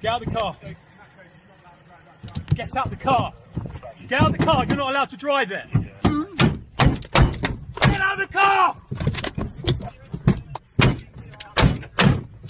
Get out of the car. Get out of the car. Get out of the car. You're not allowed to drive it. Get out of the car.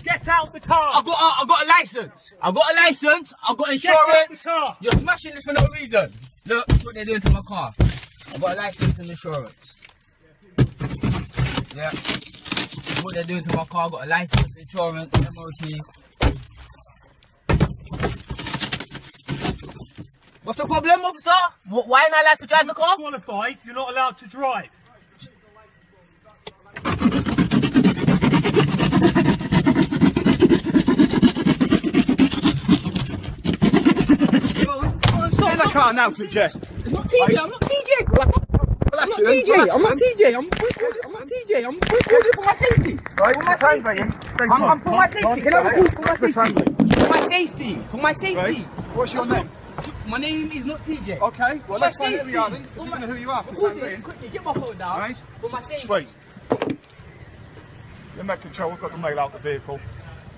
Get out of the car. I got a license. I got a license. I got insurance. Get out of the car. You're smashing this for no reason. Look what they're doing to my car. I got a license and insurance. Yeah. What they're doing to my car. I got a license, insurance, MOT. What's the problem, officer? Why am I allowed to drive the car? You're qualified. You're not allowed to drive. Stop that car now, TJ. It's not TJ, I'm not TJ. I'm not TJ, I'm not TJ, I'm not TJ, I'm recording for my safety. Right, for my safety. I'm for my safety, can I record for my safety? For my safety, for my safety. Right. What's your name? My name is not TJ. Okay, well let's find out who you are then. You don't know who you are for the time Quickly, get my phone down. Right. For my safety. Sweet. You're in control, we've got the mail out the vehicle.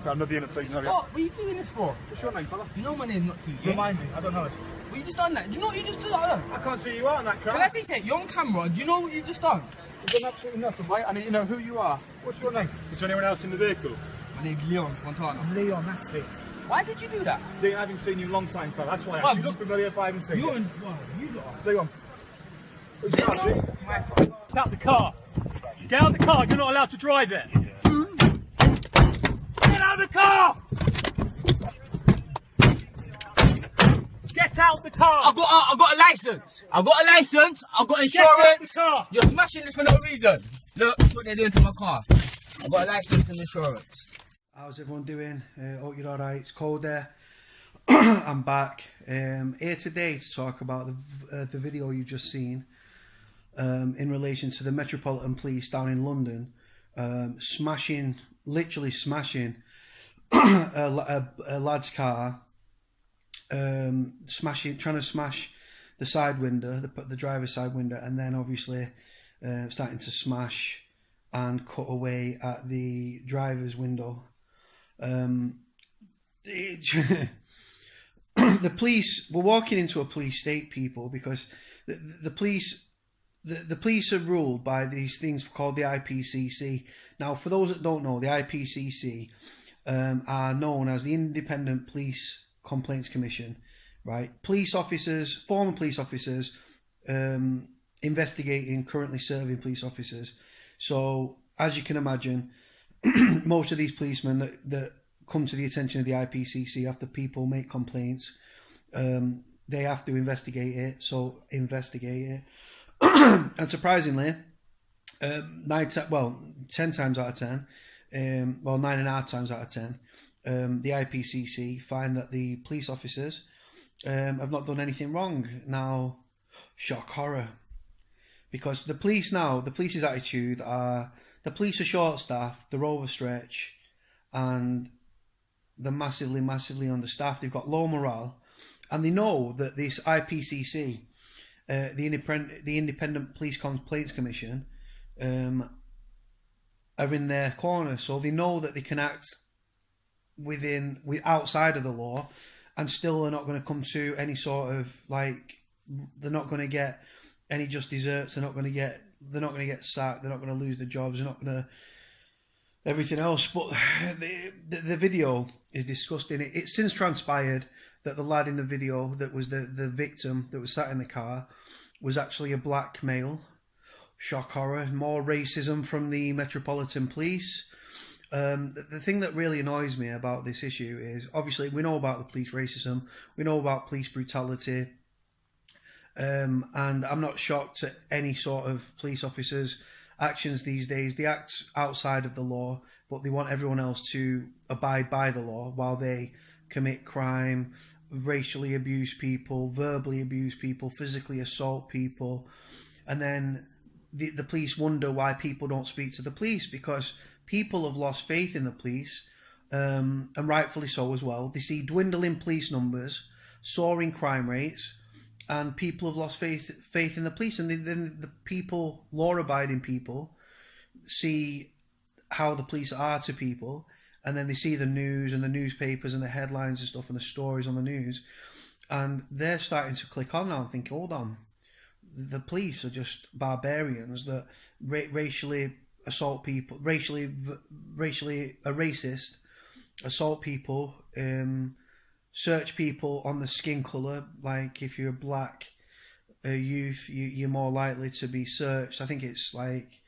Another unit, please. What are you doing this for? What's your name, fella? You know my name's not TJ. Remind me, I don't know it. Well, you just done that. Do you know what you just done? I can't see who you are in that car. Can I say, you're on camera. Do you know what you just done? You've done absolutely nothing, mate. I need to know who you are. What's your name? Is there anyone else in the vehicle? My name's Leon Fontana. Leon, that's it. Why did you do that? I haven't seen you in a long time, fella. That's why I asked. You look familiar if I haven't seen you. You lot. Leon. Who's the car, Get out of the car. Get out of the car. You're not allowed to drive it. Get out of the car. Get out of the car. I got a license. I got a license. I got Get out of insurance. the car. You're smashing this for no reason. Look what they're doing to my car. I got a license and insurance. How's everyone doing? Hope you're alright. It's Cody. I'm back here today to talk about the video you've just seen in relation to the Metropolitan Police down in London literally smashing a lad's car, trying to smash the side window, the driver's side window, and then obviously starting to smash and cut away at the driver's window. The police were walking into a police state, people, because the police are ruled by these things called the IPCC. Now, for those that don't know, the IPCC are known as the Independent Police Complaints Commission, right? Police officers, former police officers, investigating currently serving police officers. So, as you can imagine, most of these policemen that come to the attention of the IPCC after people make complaints, they have to investigate it. So, investigate it. And surprisingly, 10 times out of 10, 9.5 times out of 10, the IPCC find that the police officers have not done anything wrong. Now, shock horror, because the police's attitude are, the police are short-staffed, they're overstretched, and they're massively understaffed. They've got low morale, and they know that this IPCC, the Independent Police Complaints Commission, are in their corner, so they know that they can act outside of the law, and still are not going to come to any sort of, like, they're not going to get any just desserts. They're not going to get sacked. They're not going to lose their jobs. They're not going to everything else. But the video is disgusting. It's since transpired that the lad in the video that was the victim that was sat in the car was actually a black male. Shock horror. More racism from the Metropolitan Police. The thing that really annoys me about this issue is, obviously, we know about the police racism. We know about police brutality. And I'm not shocked at any sort of police officers' actions these days. They act outside of the law, but they want everyone else to abide by the law while they commit crime, racially abuse people, verbally abuse people, physically assault people. And then the police wonder why people don't speak to the police, because people have lost faith in the police, and rightfully so as well. They see dwindling police numbers, soaring crime rates, and people have lost faith in the police. And then the people, law-abiding people, see how the police are to people, and then they see the news and the newspapers and the headlines and stuff and the stories on the news, and they're starting to click on now and think, hold on, the police are just barbarians that racially assault people, racially a racist, assault people, search people on the skin colour. Like if you're a black youth, you're more likely to be searched. I think it's like,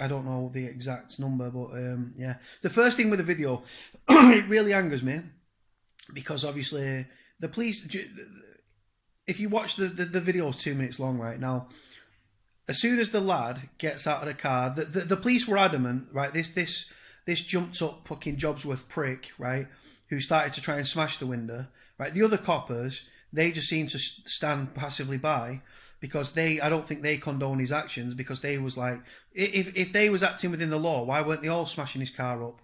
I don't know the exact number, but yeah. The first thing with the video, it really angers me, because obviously the police, if you watch the video is 2 minutes long right now, as soon as the lad gets out of the car, the police were adamant, right, this jumped up fucking Jobsworth prick, right, who started to try and smash the window, right, the other coppers, they just seemed to stand passively by, because I don't think they condone his actions, because they was like, if they was acting within the law, why weren't they all smashing his car up?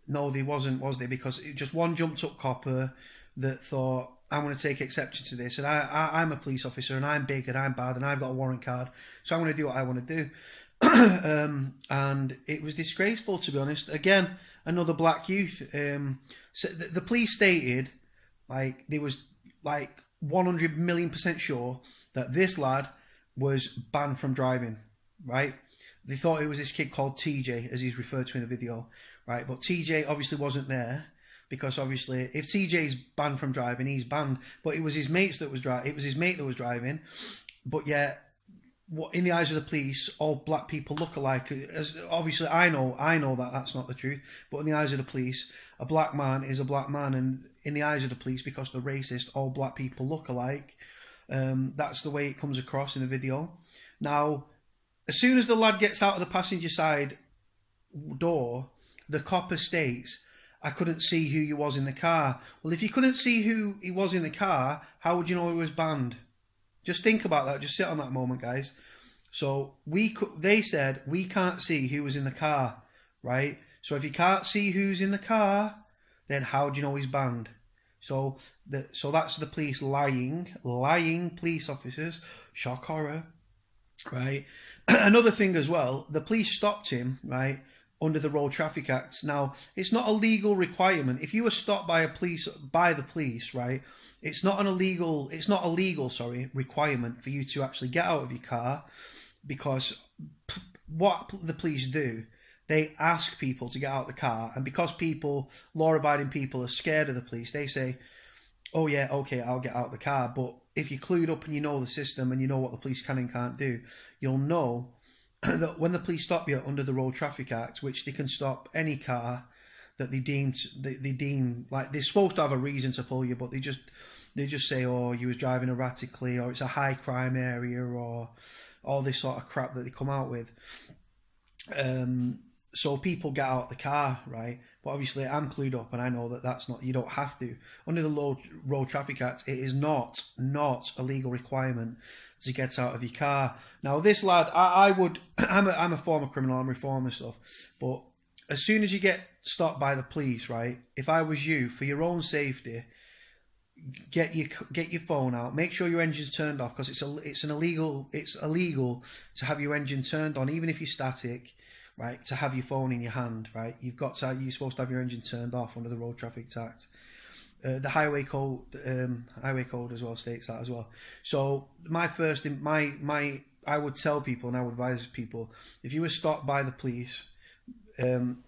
No, they wasn't, was they? Because just one jumped up copper that thought, I'm going to take exception to this, and I'm a police officer, and I'm big, and I'm bad, and I've got a warrant card, so I'm going to do what I want to do. And it was disgraceful, to be honest. Again, another black youth. So the police stated, like, they was like 100 million% sure that this lad was banned from driving, right? They thought it was this kid called TJ, as he's referred to in the video, right? But TJ obviously wasn't there, because obviously if TJ's banned from driving, he's banned. But it was his mates that was driving. It was his mate that was driving. But yet, what in the eyes of the police, all black people look alike. As obviously, I know that that's not the truth. But in the eyes of the police, a black man is a black man, and in the eyes of the police, because they're racist, all black people look alike. That's the way it comes across in the video. Now, as soon as the lad gets out of the passenger side door, the copper states, I couldn't see who you was in the car. Well, if you couldn't see who he was in the car, how would you know he was banned? Just think about that. Just sit on that moment, guys. So they said, we can't see who was in the car, right? So if you can't see who's in the car, then how do you know he's banned? So that's the police lying police officers. Shock horror, right? Another thing as well, the police stopped him, right, under the Road Traffic Act. Now, it's not a legal requirement. If you were stopped by the police, right, it's not a legal requirement for you to actually get out of your car, because what the police do, they ask people to get out of the car, and because law-abiding people are scared of the police, they say, oh yeah, okay, I'll get out of the car. But if you're clued up and you know the system and you know what the police can and can't do, you'll know that when the police stop you under the Road Traffic Act, which they can stop any car that they deem like, they're supposed to have a reason to pull you, but they just say, oh, you was driving erratically, or it's a high crime area, or all this sort of crap that they come out with. So people get out of the car, right? But obviously I'm clued up and I know that that's not, you don't have to. Under the Road Traffic Act, it is not a legal requirement to get out of your car. Now this lad, I'm a former criminal, I'm reformed and stuff, but as soon as you get stopped by the police, right, if I was you, for your own safety, get your phone out, make sure your engine's turned off, because it's illegal to have your engine turned on, even if you're static, right, to have your phone in your hand, right? You're supposed to have your engine turned off under the Road Traffic Act. The highway code as well states that as well. So I would tell people, and I would advise people, if you were stopped by the police on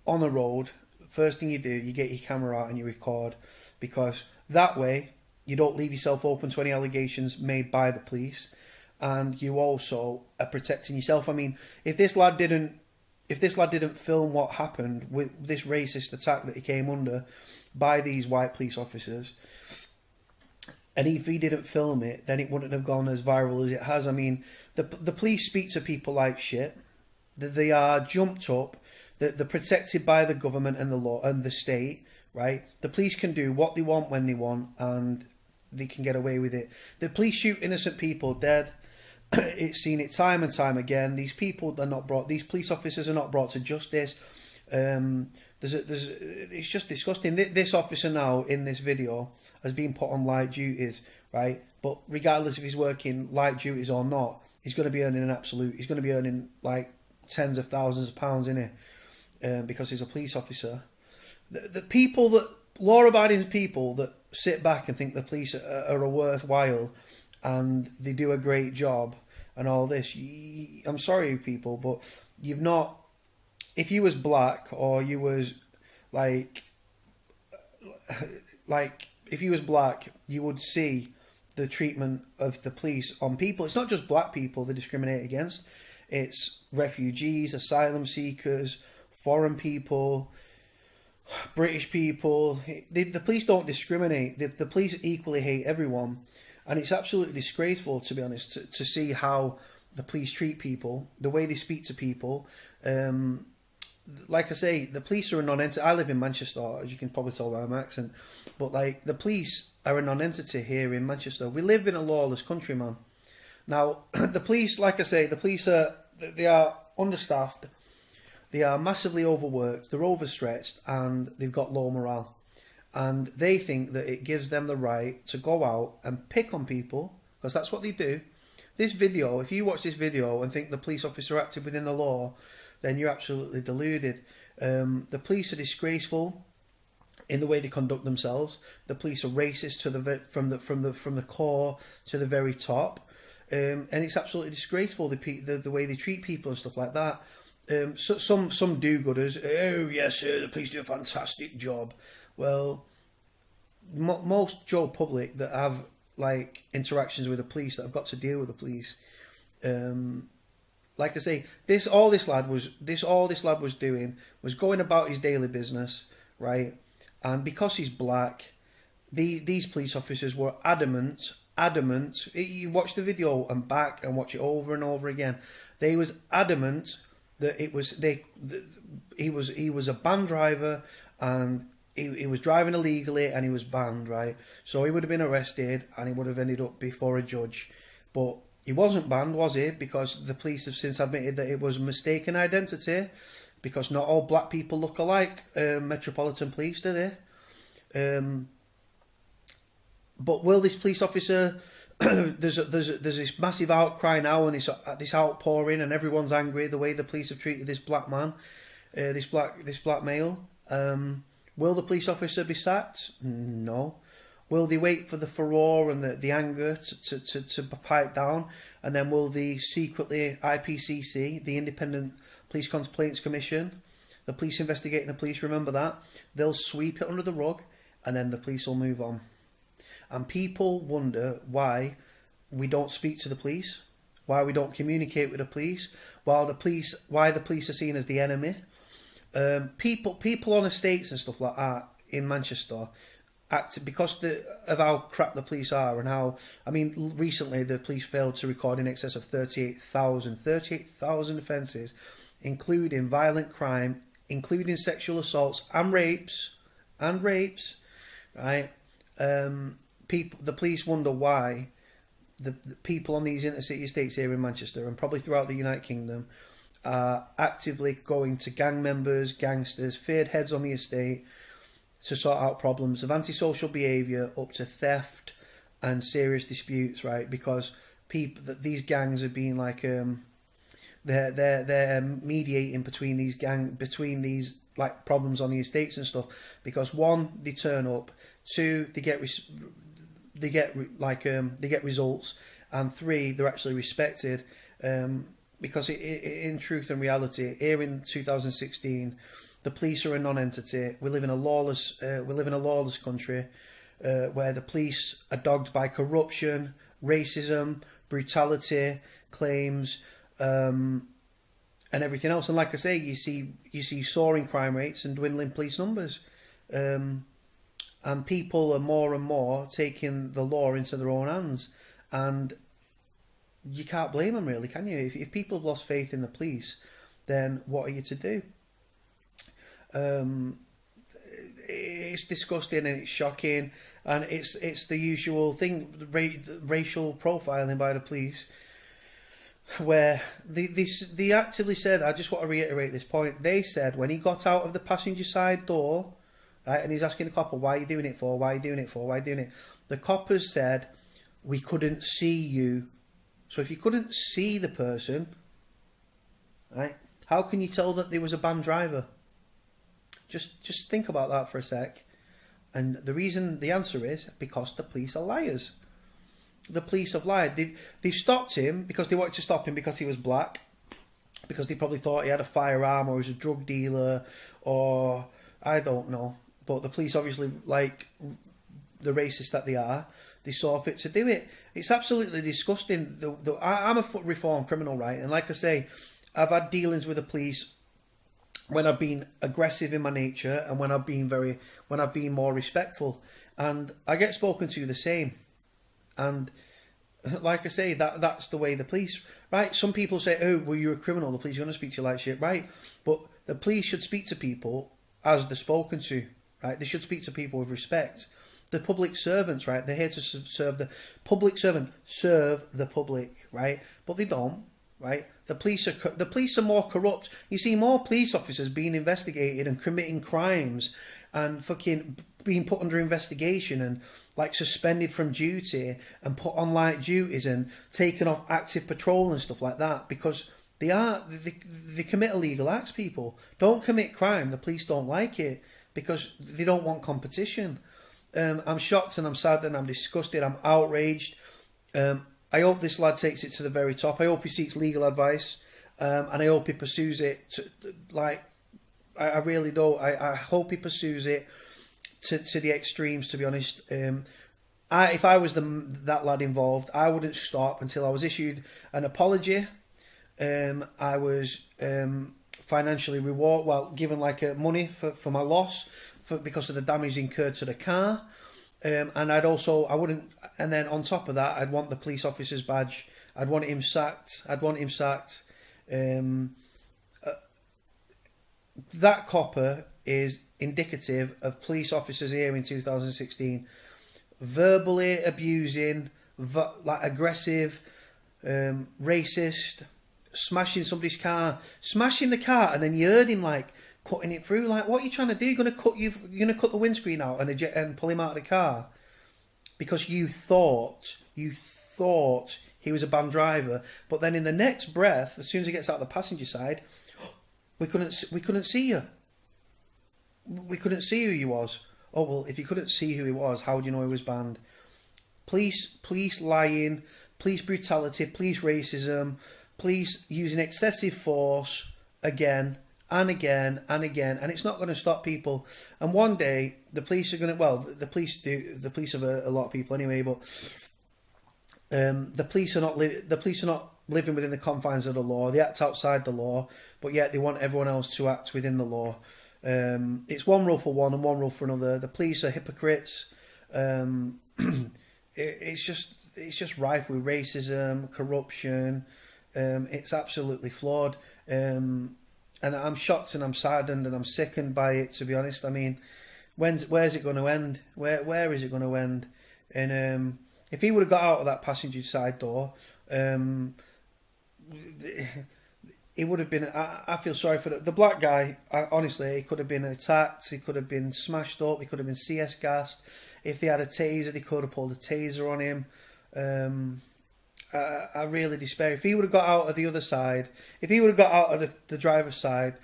the road, first thing you do, you get your camera out and you record, because that way you don't leave yourself open to any allegations made by the police, and you also are protecting yourself. I mean, if this lad didn't film what happened with this racist attack that he came under by these white police officers, and if he didn't film it, then it wouldn't have gone as viral as it has. I mean, the police speak to people like shit. They are jumped up. They're protected by the government and the law and the state, right? The police can do what they want when they want, and they can get away with it. The police shoot innocent people dead. It's seen it time and time again. These police officers are not brought to justice. It's just disgusting. This officer now in this video has been put on light duties, right? But regardless if he's working light duties or not, he's going to be earning he's going to be earning like tens of thousands of pounds in it. because he's a police officer. The people that, law-abiding people that sit back and think the police are a worthwhile and they do a great job and all this, I'm sorry people, but you've not, if you was black or you was like if you was black, you would see the treatment of the police on people. It's not just black people they discriminate against, it's refugees, asylum seekers, foreign people, British people. The police don't discriminate. The police equally hate everyone, and it's absolutely disgraceful, to be honest, to see how the police treat people, the way they speak to people. Like I say, the police are a non-entity. I live in Manchester, as you can probably tell by my accent, but like the police are a non-entity here in Manchester. We live in a lawless country, man. Now, the police, like I say, the police they are understaffed. They are massively overworked, they're overstretched, and they've got low morale. And they think that it gives them the right to go out and pick on people, because that's what they do. This video, if you watch this video and think the police officer acted within the law, then you're absolutely deluded. The police are disgraceful in the way they conduct themselves. The police are racist from the core to the very top, and it's absolutely disgraceful the way they treat people and stuff like that. So some do-gooders, oh yes, the police do a fantastic job. Well, most Joe Public that have like interactions with the police, that have got to deal with the police, like I say, all this lad was doing was going about his daily business, right? And because he's black, these police officers were adamant. You watch the video and back and watch it over and over again. They was adamant that he was a banned driver, and he was driving illegally and he was banned, right? So he would have been arrested and he would have ended up before a judge. But he wasn't banned, was he? Because the police have since admitted that it was a mistaken identity, because not all black people look alike. Metropolitan Police, do they? But will this police officer... there's this massive outcry now, and this outpouring, and everyone's angry the way the police have treated this black man, this black male. Will the police officer be sacked? No. Will they wait for the furore and the anger to pipe down, and then will the secretly IPCC, the Independent Police Complaints Commission, the police investigating the police, remember that, they'll sweep it under the rug, and then the police will move on. And people wonder why we don't speak to the police, why we don't communicate with the police, why the police are seen as the enemy. People on estates and stuff like that in Manchester act because of how crap the police are, and how, I mean, recently the police failed to record in excess of 38,000 offences, including violent crime, including sexual assaults and rapes, right? The police wonder why the people on these inner-city estates here in Manchester, and probably throughout the United Kingdom, are actively going to gang members, gangsters, feared heads on the estate to sort out problems of antisocial behaviour up to theft and serious disputes, right? Because these gangs are being like they're mediating between these like problems on the estates and stuff, because one, they turn up, two, they get results, and three, they're actually respected. Because in truth and reality, here in 2016, the police are a non-entity. We live in a lawless country where the police are dogged by corruption, racism, brutality, claims, and everything else. And like I say, you see soaring crime rates and dwindling police numbers. And people are more and more taking the law into their own hands, and you can't blame them, really, can you? If people have lost faith in the police, then what are you to do? It's disgusting and it's shocking, and it's the usual thing, racial profiling by the police, where they actively said, I just want to reiterate this point, they said when he got out of the passenger side door, right, and he's asking the copper, why are you doing it for? Why are you doing it for? Why are you doing it? The coppers said, we couldn't see you. So if you couldn't see the person, right, how can you tell that there was a banned driver? Just think about that for a sec. And the answer is because the police are liars. The police have lied. They've stopped him because they wanted to stop him because he was black, because they probably thought he had a firearm or he was a drug dealer, or I don't know. But the police, obviously, like the racists that they are, they saw fit to do it. It's absolutely disgusting. I'm a reformed criminal, right? And like I say, I've had dealings with the police when I've been aggressive in my nature and when I've been more respectful, and I get spoken to the same. And like I say, that's the way the police, right? Some people say, oh, well, you're a criminal, the police are going to speak to you like shit, right? But the police should speak to people as they're spoken to, right? They should speak to people with respect. The public servants, right? They're here to serve the public servant, serve the public, right? But they don't, right? The police are more corrupt. You see more police officers being investigated and committing crimes and fucking being put under investigation and like suspended from duty and put on light duties and taken off active patrol and stuff like that, because they commit illegal acts. People don't commit crime. The police don't like it because they don't want competition. I'm shocked and I'm sad and I'm disgusted. I'm outraged. I hope this lad takes it to the very top. I hope he seeks legal advice, and I hope he pursues it. I really do. I hope he pursues it to the extremes. To be honest, if I was that lad involved, I wouldn't stop until I was issued an apology. I was financially given like money for my loss because of the damage incurred to the car. And I wouldn't, and then on top of that, I'd want the police officer's badge. I'd want him sacked. That copper is indicative of police officers here in 2016, verbally abusing, like aggressive, racist, smashing somebody's car, smashing the car, and then you heard him like cutting it through. Like, what are you trying to do? You're gonna cut the windscreen out and pull him out of the car because you thought he was a bad driver. But then in the next breath, as soon as he gets out the passenger side, we couldn't see you. We couldn't see who he was. Oh well, if you couldn't see who he was, how would you know he was banned? Police lying, police brutality, police racism, police using excessive force again and again and again, and it's not going to stop people. And one day the police are going to, well, the police have a lot of people anyway, but the police are not living within the confines of the law. They act outside the law, but yet they want everyone else to act within the law. It's one rule for one and one rule for another. The police are hypocrites. It's just rife with racism, corruption. It's absolutely flawed. And I'm shocked and I'm saddened and I'm sickened by it, to be honest. I mean, where's it going to end? Where is it going to end? And if he would have got out of that passenger side door, it would have been. I feel sorry for the black guy. Honestly, he could have been attacked. He could have been smashed up. He could have been CS gassed. If they had a taser, they could have pulled a taser on him. I really despair. If he would have got out of the other side, if he would have got out of the driver's side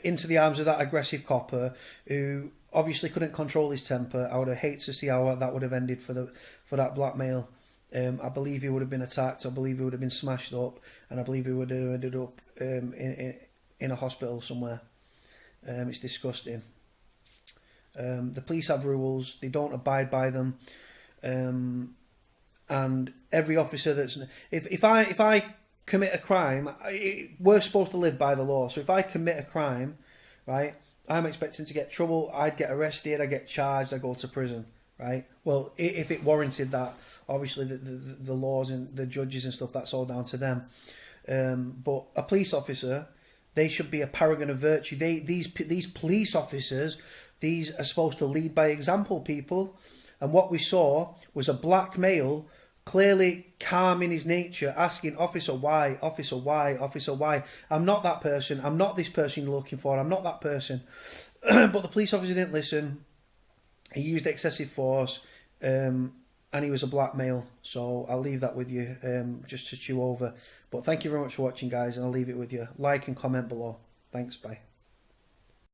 into the arms of that aggressive copper who obviously couldn't control his temper, I would have hated to see how that would have ended for that black male. I believe he would have been attacked. I believe he would have been smashed up, and I believe he would have ended up in a hospital somewhere. It's disgusting. The police have rules. They don't abide by them. And every officer if I commit a crime, we're supposed to live by the law. So if I commit a crime, right, I'm expecting to get trouble. I'd get arrested. I get charged. I go to prison, right? Well, if it warranted that, obviously the laws and the judges and stuff, that's all down to them. But a police officer, they should be a paragon of virtue. These police officers, these are supposed to lead by example, people. And what we saw was a black male, clearly calm in his nature, asking, officer, why? Officer, why? Officer, why? I'm not that person. I'm not this person you're looking for. I'm not that person. But the police officer didn't listen. He used excessive force, and he was a black male. So I'll leave that with you, just to chew over. But thank you very much for watching, guys, and I'll leave it with you. Like and comment below. Thanks, bye.